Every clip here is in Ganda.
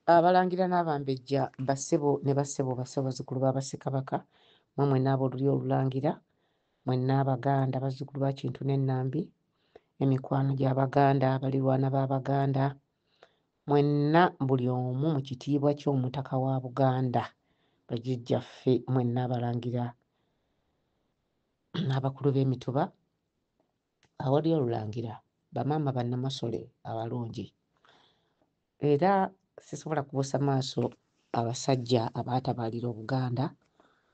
Abalangira n'Abambejja bassebo ne bassebo bazzukulu ba Bassekabaka mmwe mwenna ab'olulyo olulangira, mwenna Abaganda bazzukulu ba Kintu n'Ennambi, emikwano gy'Abaganda, balirwana b'Abaganda, mwenna buli omu mu kitiibwa ky'Omutaka wa Buganda, bajjajjaffe mwenna abalangira n'abakulu b'emituba, awali olulangira, bamaama bannamasole abalungi. Era sisobola kubuusa maaso abasajja abaatabaalira Obuganda,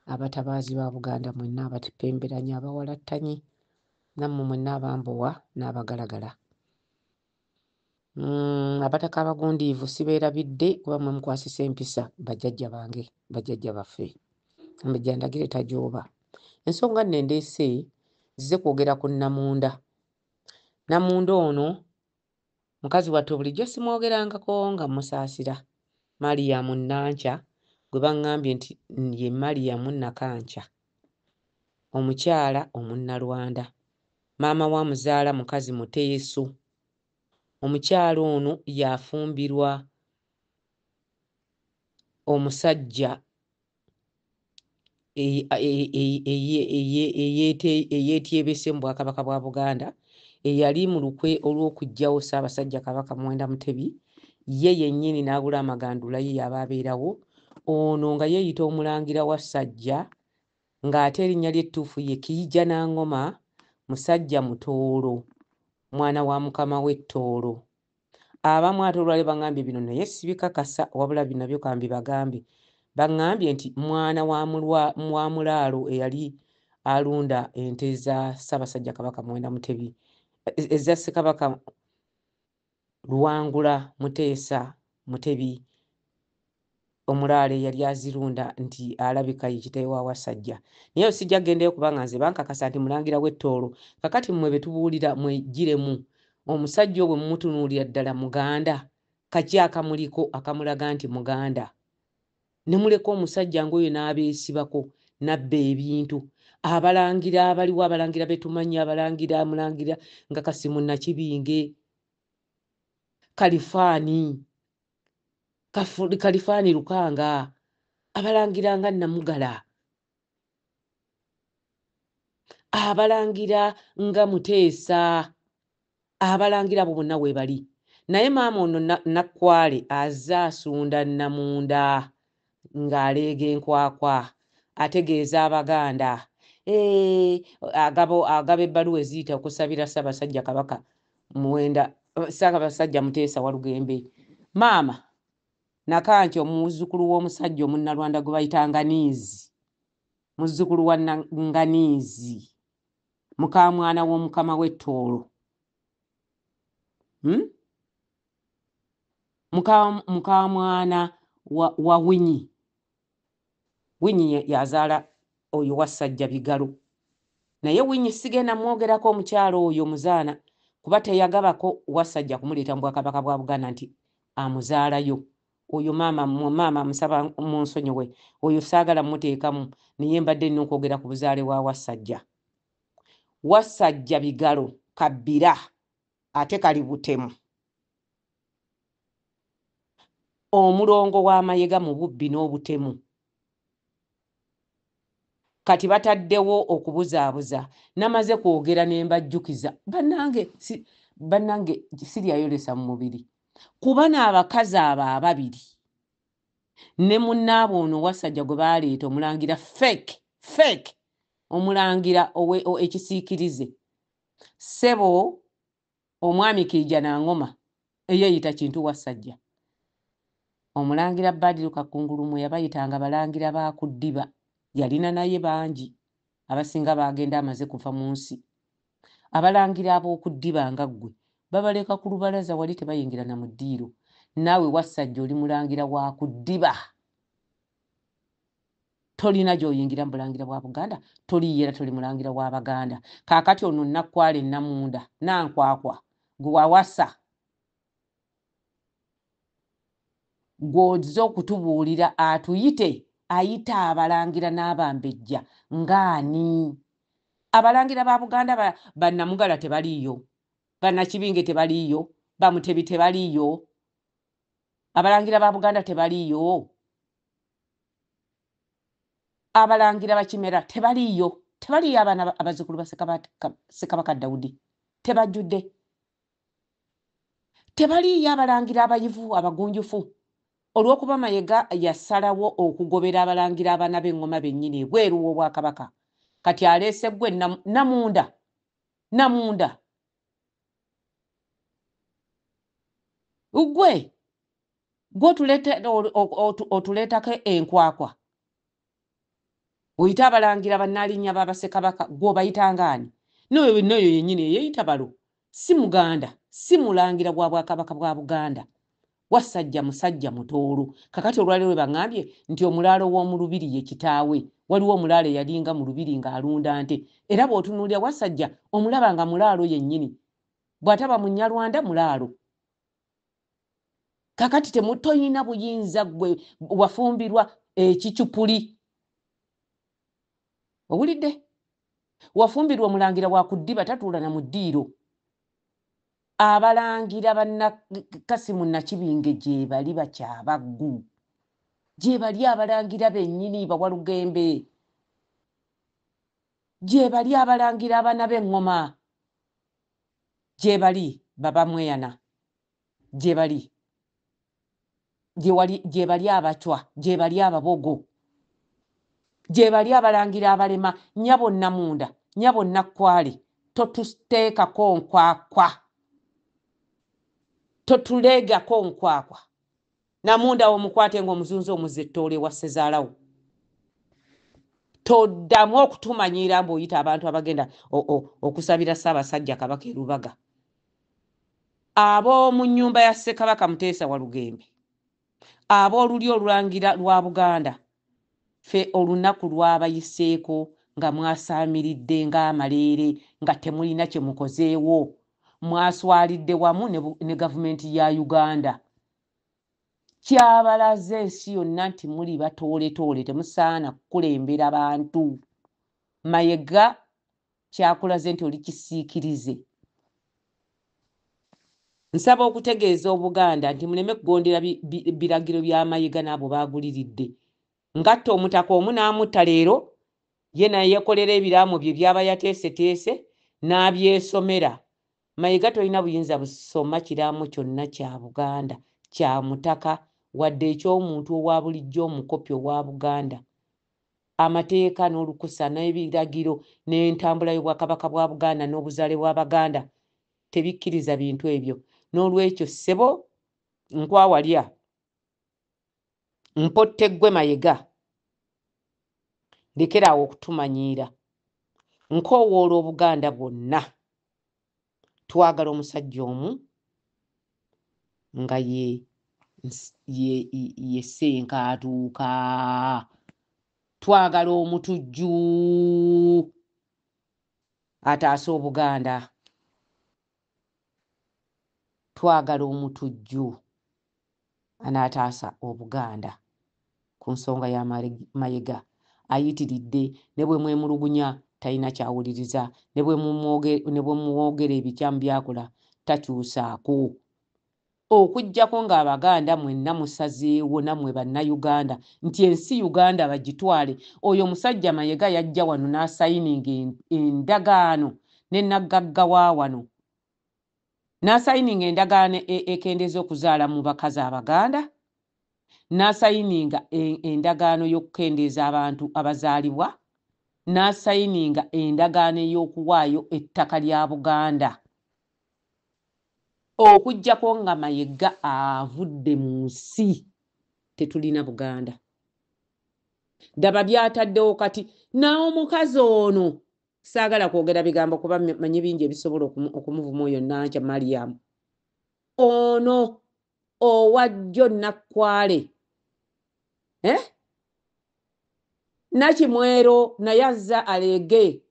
abatabaazi ba Buganda mwenna abatipemberanya, abawalattanyi, nammwe mwenna abambowa n'abagalagala. Abataka abagundiivu sibeerabidde kuba mmwe mukwasisa empisa bajjajja bange, bajjajja baffe. Ambejja ndagire tajooba. Ensonga nno endeese zize kwogera ku Namunda. Namunda ono mukazi wattu bulijjo simwogerangako nga musaasira. Mariyamu Nankya gwe baŋŋambye nti ye Mariyamu Nakanca, omukyala Omunnalwanda, maama wa muzaala mukazi Muteeso. Omukyala ono yafumbirwa omusajja eyeetyebese mu Bwakabaka bwa Buganda, eyali mu lukwe olw'okuggyawo Ssaabasajja Kabaka Muwenda Mutebi, ye yennyini n'agula amagandula ye yaba abeerawo. Ono nga yeeyita Omulangira Wassajja, ng'ate erinnya ly'ettuufu ye Kiyija Nangoma, musajja Mutoolo, mwana wa mukama we Toolo. Abamu ate olwali baŋŋambye bino naye sibikakasa, wabula bino nabyo kambi bagambe. Baŋŋambye nti mwana wa mulaalo eyali alunda ente za Ssaabasajja Kabaka Muwenda Mutebi, eza Ssekabaka Luwangula Muteesa Mutebi, omulaalo eyali azirunda nti alabika ye kitaawe wa Wassajja. Naye sijja kugendayo kubanga nze bankakasa nti Mulangira w'e Toolo. Kakati mmwe be tubuulira mwejjiremu, omusajja obwe mumutunuulira ddala Muganda, kaki akamuliko akamulaga nti Muganda? Ne muleka omusajja ng'oyo n'abeesibako n'abba ebintu. Abalangira abaliwo, abalangira betumanyi, mulangira nga Kasimu Nakibinge, Kalifaani Lukanga, abalangira nga Namugala, abalangira nga Muteesa, abalangira abo bonna weebali. Naye maama ono Nakkwale azze asunda Namunda ng'aleega enkwakwa, ategeeza Abaganda agaba ebbaluwa eziyita okusabira Ssaabasajja Kabaka Ssaabasajja Muteesa Walugembe. Maama Nakanca, omuzzukulu w'omusajja Omunnalwanda gwe bayita Nganiizi, muzzukulu wa Nganiizi, mukamwana w'omukama we Toolo, mukamwana wa Winyi. Winyi yazaala oyo Wassajja Bigalo. Naye Winyi sigenda mwogerako omukyalo oyo muzaana, kuba teyagabako Wassajja kumuleeta mu Bwakabaka bwa Buganda nti amuzaalayo. Oyo maama musaba munsonyiwe, oyo saagala mmuteekamu, naye mbadde nnina okwogera ku buzaale bwa Wassajja. Wassajja Bigalo kabbira ate kali butemu, omulongo w'amayega mu bubbi n'obutemu. Kati bataddewo okubuzaabuza. Namaze kwogera ne mbajjukiza bannange siryayolesa mu mubiri, kuba n'abakazi abo ababiri ne munnaabo ono Wassajja gwe baaleeta omulangira fake omulangira ekisiikirize, ssebo omwami Kiyija Nangoma eyeeyita Kintu Wassajja. Omulangira Badru Kakungulumu yabayitanga balangira ba ku ddiba, yalina naye bangi, abasinga baagenda amaze kuva mu nsi. Abalangira ab'oku ddiba nga ggwe babaleka ku lubalaza, wali tebayingira na mu ddiiro. Naawe Wassajja oli mulangira wa ku ddiba, tolina gy'oyingira mu bulangira bwa Buganda, toliyeera, toli mulangira wa Baganda. Kaakati ono Nakkwale Namunda Nankwakwa gwe wawasa, gw'ozze okutubuulira atuyite, ayita abalangira n'Abambejja ng'ani? Abalangira ba Buganda Bannamugala tebaliiyo, Bannakibinge tebaliiyo, Bamutebi tebaliiyo. abalangira ba Buganda tebaliyo, abalangira bakimera tebaliyo, tebaliyo abaana abazukulu ba Ssekabaka Daudi tebajjudde, tebaliyo abalangira abayivu abagunjufu. Olw'okuba Mayiga yasalawo okugobera abalangira abaana b'eŋŋoma bennyini ebweru w'Obwakabaka, kati aleese gwe Namunda gwe otuleetako enkwakwa, oyita abalangira bannaalinnya b'Abassekabaka gw'obayitangani n'oyo yennyini eyeeyita balo si Muganda, si mulangira gwa Bwakabaka bwa Buganda, wasajja musajja mutoolo. Kakati olwaleero baŋŋambye nti omulaalo w'omu lubiri ye kitaawe, waliwo omulaalo eyalinga mu lubiri ng'alunda nte, era bw'otunuulira wasajja omulaba nga mulaalo yennyini, bw'ataba mu Nnyalwanda mulaalo. Kakati toyina buyinza gwe wafumbirwa ekicupuli, owulidde? Wafumbirwa omulangira wa ku ddiba tatuula na mu ddiiro. Abalangira Kasimu Nakibinge gye bali bakyabaggu, gye bali abalangira bennyini Bawalugembe, gye bali abalangira abaana b'eŋŋoma, gye bali Baba Mweyana, gye bali Abacwa, gye bali Ababogo, gye bali abalangira abalema. Nnyabo Namunda, nnyabo Nakkwale, totuteekako nkwakwa, totuleegako nkwakwa. Namunda omukwate ng'omuzunza omuzzettoole wa Ssezaalawo, toddamu okutumanyiira ng'oyita abantu abagenda okusabira Ssaabasajja Kabaka e Lubaga. Ab'omu nnyumba ya Ssekabaka Muteesa Walugembe, ab'oluli olulangira lwa Buganda, ffe olunaku lwabayiseeko nga mwasaamiridde ng'amaleere nga temulina kye mukozeewo, mwaswalidde wamu ne gavumenti ya Uganda. Kyabalaze ensi yonna nti muli batooletoole, temusaana kukulembera bantu. Mayiga kyakulaze nti oli kisiikirize. Nsaba okutegeeza Obuganda nti muleme kugondera biragiro bya Mayiga n'abo baaguliridde. Ngatta omutaka omu n'amutta leero, ye naye yeekolera ebiraamo bye byaba yateeseteese n'abyesomera. Mayiga tolina buyinza busoma kiraamo kyonna kya Buganda, kya mutaka wadde eky'omuntu owa bulijjo omukopi owa Buganda. Amateeka n'olukusa n'ebiragiro n'entambula y'Obwakabaka bwa Buganda n'obuzaale bw'Abaganda tebikkiriza bintu ebyo. N'olwekyo ssebo nkwawalya, mpotte ggwe Mayiga, lekeraawo okutumanyiira. Nkoowoola Obuganda bwonna twagala omusajja omu nga ye Ssenkaatuuka, twagala omutujju ataasa Obuganda, twagala omutujju anaataasa Obuganda. Ku nsonga ya Mayiga ayitiridde, ne bwe mwemulugunya talina kyawuliriza, ne bwe mumwogera ebikyamu byakola takyusaako. Okuggyako ng'Abaganda mwenna musazeewo nammwe Bannayuganda nti ensi Uganda bagitwale. Oyo omusajja Mayiga yajja wano n'asayininga endagaano ne naggaggawa wano, n'asayininga endagaano ekendeeza okuzaala mu bakazi Abaganda, n'asayininga endagaano y'okukendeeza abantu abazaalibwa, n'asayininga endagaano ey'okuwaayo ettaka lya Buganda. Okuggyako nga Mayiga avudde mu nsi tetulina Buganda. Daba byataddewo kati n'omukazi ono, saagala kwogera bigambo kuba manyi bingi ebisobola okumuvuma oyo Nankya Mariam, ono owajjo Nakkwale, Nakimwero naye azza aleege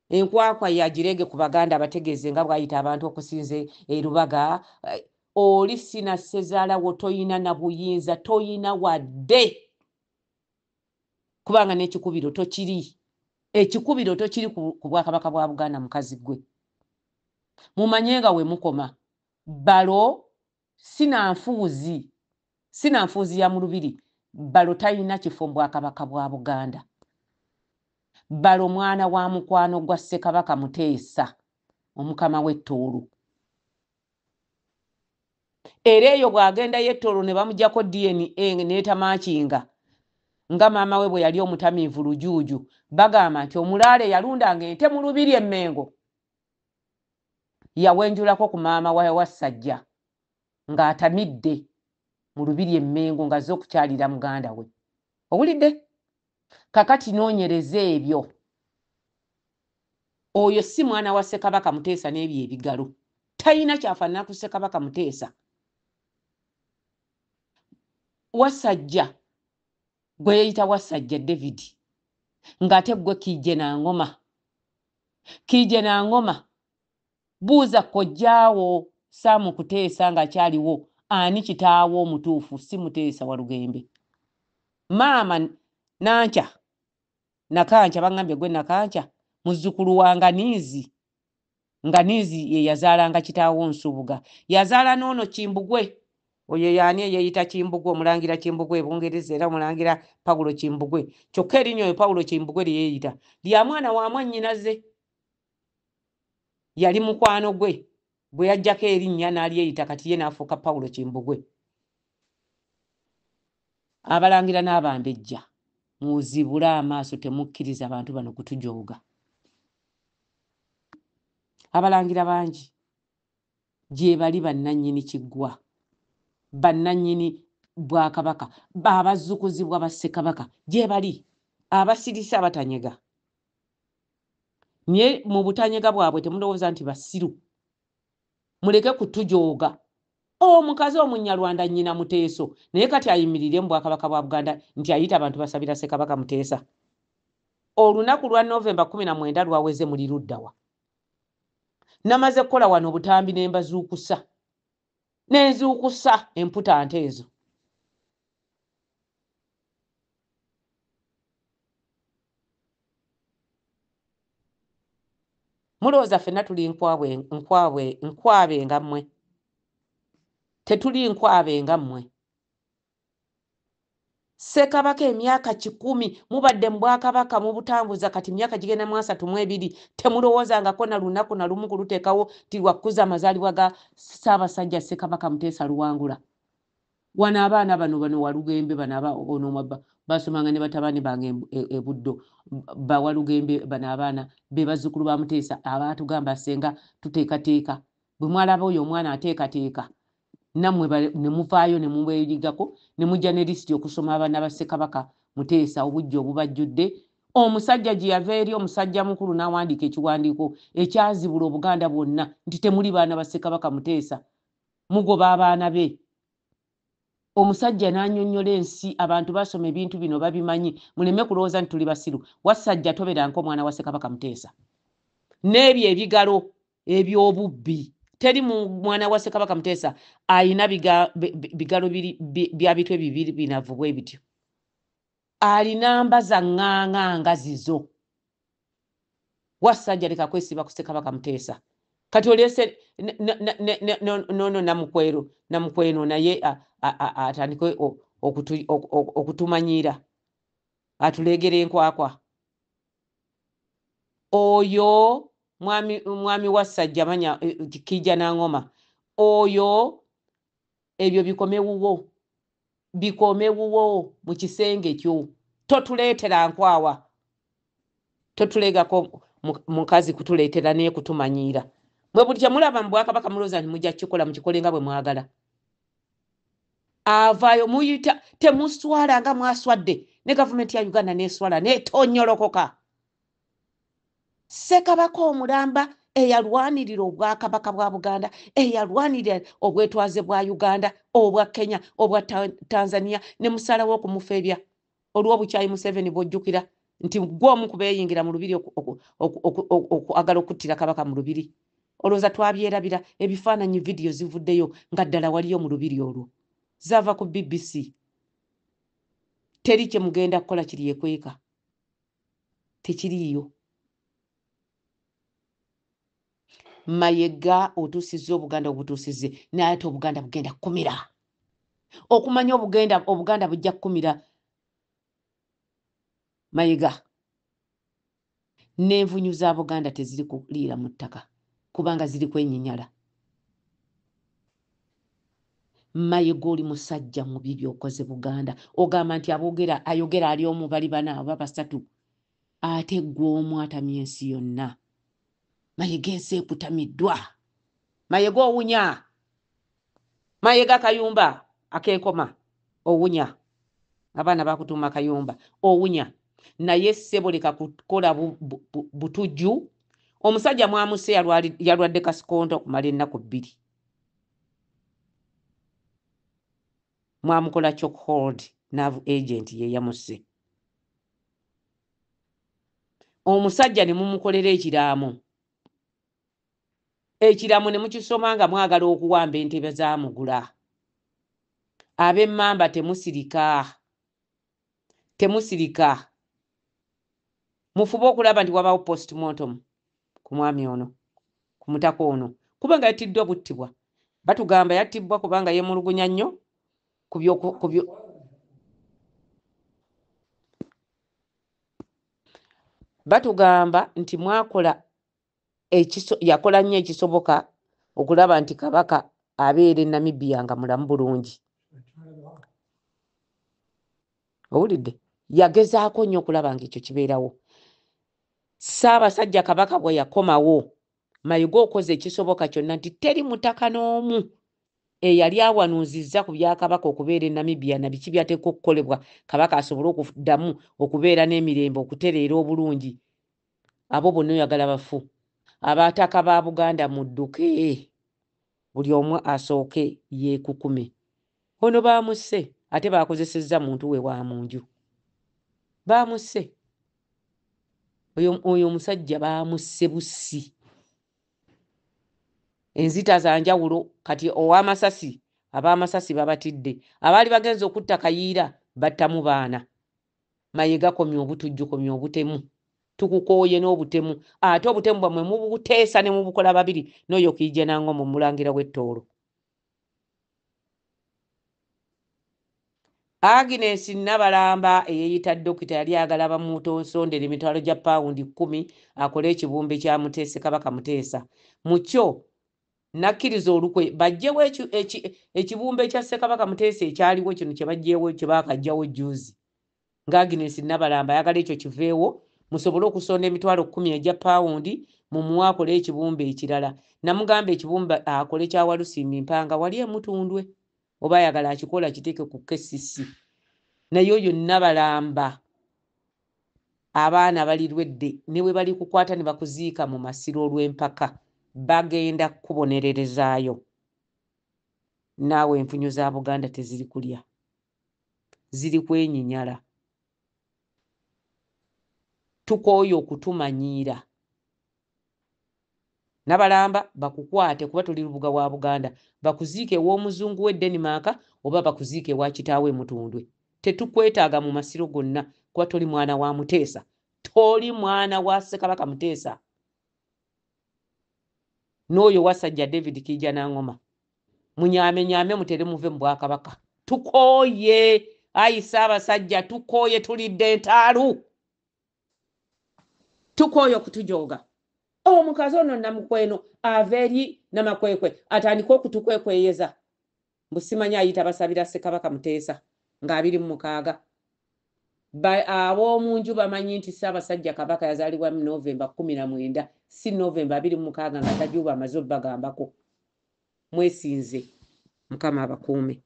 enkwakwa yagirege ku Baganda abategeeze nga bw'ayita abantu okusinze e Lubaga. Oli sina Ssezaalawo, toyina na buyinza, toyina wadde kubanga n'ekikubiro tokiri. Ekikubiro tokiri ku Bwakabaka bwa Buganda, mukazi gwe. Mumanye nga we mukoma. Balo sinanfuuzi ya mu lubiri balo talina kifo mu Bwakabaka bwa Buganda. Balo mwana wa mukwano gwa Ssekabaka Muteesa omukama w'Ettoolo. Era eyo bw'agenda y'Ettoolo ne bamuggyako DNA n'etamakinga nga maama we bwe yali omutamiivu lujuuju, bagamba nti omulaale yalundanga ente mu lubiri Emmengo. Yawenjulako ku maama wa Wassajja ng'atamidde mu lubiri Emmengo ng'azze okukyalira muganda we. Owulidde? Kakati noonyereza ebyo. Oyo si mwana wa Ssekabaka Muteesa n'ebyo ebigalo. Talina kyafaanana ku Ssekabaka Muteesa. Wassajja gwe yeyita Wassajja David ng'ate gwe Kiije Nangoma buuza kojjaawo Saamu Kuteesa ng'akyaliwo ani kitaawo omutuufu si Muteesa Walugembe. Maama Nakanca bangambye gwe Nakanca muzzukulu wa Nganiizi ye yazaalanga kitaawo Nsubuga. Yazaala n'ono Kimbugwe. Oyo yaani yeyita Kimbugwe, omulangira Kimbugwe e Bungereza era omulangira Paulo Kimbugwe. Kyokka erinnya oyo Paulo Kimbugwe lye yeeyita lya mwana wa mwannyinaze. Yali mukwano gwe bwe yajjako erinnya n'alyeyita kati ye n'afuuka Paulo Kimbugwe. Abalangira n'Abambejja muzibule amaaso temukkiriza abantu bano kutujooga. Abalangira bangi gye bali bannannyini Kiggwa, bannannyini Bwakabaka, abazzukuzibwa ba Ssekabaka gye bali abasirisa abatanyega. Nye mu butanyega bwabwe temulowooza nti basiru. Muleke kutujooga. Omukazi Omunnyarwanda nnyina Muteeso naye kati ayimirire mu Bwakabaka bwa Buganda nti ayita abantu basabira Ssekabaka Muteesa. Olunaku lwa Novemba 19 lwaweze muli luddawa. Namaze kukola wano obutambi n'embazuukusa. N'enzuukusa emputa nte ezo. Mulowooza ffenna tuli nkwabe nga mmwe. Tetuli nkwabe nga mmwe. Ssekabaka emyaka 10 mubadde mu Bwakabaka mu butambuza kati myaka gigenda mu 32 temulowoozangako na lunaku na lumu kuluteekawo ti lwakuza amazaalibwa ga Ssaabasajja Ssekabaka Muteesa Luwangula. Wano abaana bano Walugembe ono basomanga ne batabani bange e Buddo ba Walugembe bano abaana be bazzukulu ba Muteesa abaatugamba senga tuteekateeka. Bwe mwalaba oyo omwana ateekateeka nammwe ne muvaayo ne mubeeyigako ne mujja ne lisiti okusoma abaana ba Ssekabaka Muteesa obujja obubajjudde. Omusajja gye yava eri omusajja mukulu n'awandiika ekiwandiiko ekyazibula Obuganda bwonna nti temuli baana ba Ssekabaka Muteesa, mugoba abaana be. Omusajja n'annyonnyola ensi abantu basoma ebintu bino babimanyi, muleme kulowooza nti tuli basiru. Wassajja toberanko omwana wa Ssekabaka Muteesa. N'ebyo ebigalo eby'obubbi teri mu mwana wa Ssekabaka Muteesa ayina bigalo bya bitwe bibiri binavu bwe bityo. Alina mbaza ŋŋaŋa nga zizo. Wassajja leka kwesiba ku Ssekabaka Muteesa. Kati olese nono namukweno naye atandike okutumanyira atulegera enkwakwa. Oyo mwami Wassajja manya Kiija Nangoma. Oyo ebyo bikomewuwo mu kisenge kyo. Totuleetera nkwawa. Totulegako mukazi kutuleetera naye kutumanyiira. Mwe buli kyemulaba mu Bwakabaka mulowooza nti mujja kukikola mukikole nga bwe mwagala. Avaayo muyita temuswala nga mwaswadde ne gavumenti ya Uganda n'eswala n'etonnyolokoka. Ssekabaka omulamba eyalwanirira Obwakabaka bwa Buganda, eyalwanirira obwetwaze bwa Uganda, obwa Kenya, obwa Tanzania ne musalawo okumufeebya olw'obukyayi Museveni bw'ojjukira nti gw'omu ku beeyingira mu lubiri okwagala okuttira Kabaka mu lubiri. Olowooza twabyerabira ebifaananyi vidiyo zivuddeyo nga ddala waliyo mu lubiri olwo. Zaava ku BBC. Teri kye mugenda kukola kiri ekweka. Tekiriiyo. Mayiga otusiza Obuganda obutusize naye ate Obuganda bugenda kukumira. Okumanya Obuganda bujja kukumira Mayiga. N'envunyu za Buganda teziri kuliira mu ttaka kubanga ziri kwenyinyala. Mayiga oli musajja mubi by'okoze Buganda. Ogamba nti ayogera ali omu bali bana oba basatu. Ate ggwe omu atamya ensi yonna. Mayiga ensi ekutamiddwa. Mayiga owunya. Mayiga Kayumba akeekoma owunya. Abaana bakutuuma Kayumba owunya. Naye ssebo leka kukola butujju. Omusajja mwamuse yalwadde kasikonto okumala ennaku 2. Mwamukola chokehold nerve agent ye yamuse. Omusajja ne mumukolera ekiraamo. Ekiraamo ne mukisoma nga mwagala okuwamba entebe zaamugula. Ab'emmamba temusirika. Temusirika. Mufube okulaba nti wabawo postmortem ku mwami ono, ku mutaka ono. Kubanga yatiddwa buttibwa. Batugamba yattibwa kubanga yemulugunya nnyo kubyo batugamba nti mwakola yakola nnyo ekisoboka okulaba nti Kabaka abeera e Namibia nga mulamu bulungi. Owulidde? Yagezaako nnyo okulaba nga ekyo kibeerawo. Ssaabasajja Kabaka bwe yakomawo, Mayiga okoze ekisoboka kyonna nti teri mutaka n'omu eyali awanuuzizza ku bya Kabaka okubeera e Namibia na biki byateekwa okukolebwa Kabaka asobole okuddamu okubeera n'emirembe okutereera obulungi. Abo bonna oyagala bafu. Abataka ba Buganda mudduke. Buli omu asooke yeekukume. Ono baamusse ate baakozesezza muntu we wa munju. Baamusse. Oyo omusajja baamusse bussi. Enzita za njawulo kati ow'amasasi ab'amasasi babatidde. Abaali bagenze okutta Kayiira battamu baana. Mayiga komya obutujju komya obutemu. Tukukooye n'obutemu. Ate obutemu bwamwe mubuteesa ne mubukola babiri n'oyo Kiije Nangoma Mulangira w'Ettoolo. Agnes Nabalamba eyeyita dokita yali agala bamutonsondera emitwalo gya paundi 10 akole ekibumbe kya Muteesa Kabaka Muteesa. Mukyo nakkiriza olukwe bajjewo ekibumbe kya Ssekabaka Muteesa ekyaliwo kino kye bajjewo kye baakajjawo juzi. Nga Agnes Nabalamba ayagala ekyo kiveewo musobole okusonda emitwalo 10 egya paundi mumuwe akole ekibumbe ekirala. Namugamba ekibumbe akole kya Walusimbi Mpanga wali emutundwe. Oba ayagala akikola kiteeke ku KCC. Naye oyo Nabalamba abaana balirwedde ne bwe bali kukwata ne bakuziika mu masiro olw'empaka bagenda kubonererezaayo. Naawe enfunyo za Buganda teziri kulya. Ziri kwenyinyala. Tukooyo okutumanyiira. Nabalamba bakukwate kuba tuli lubuga wa Buganda. Bakuziike w'omuzungu w'e Denmark oba bakuziike wa kitaawe Mutundwe. Tetukwetaaga mu masiro gonna kuba toli mwana wa Muteesa. Toli mwana wa Ssekabaka Muteesa. N'oyo Wasajja David Kiija Nangoma. Munyaame mutere muve mu Bwakabaka. Tukooye ayi Ssaabasajja tukooye tulidde entaalu. Tukooye okutujooga. Omukazi ono Namukweno aveeri Namakwekwe atandika okutukwekweyeza. Mbusimanya ayita basabira Ssekabaka Muteesa nga 26. Ab'omunju bamanyi nti Ssaabasajja Kabaka yazaalibwa mu Novemba 19 si Novemba 26 nga Tajuba amaze obbagambako. Mwesinze Mukama abakuume.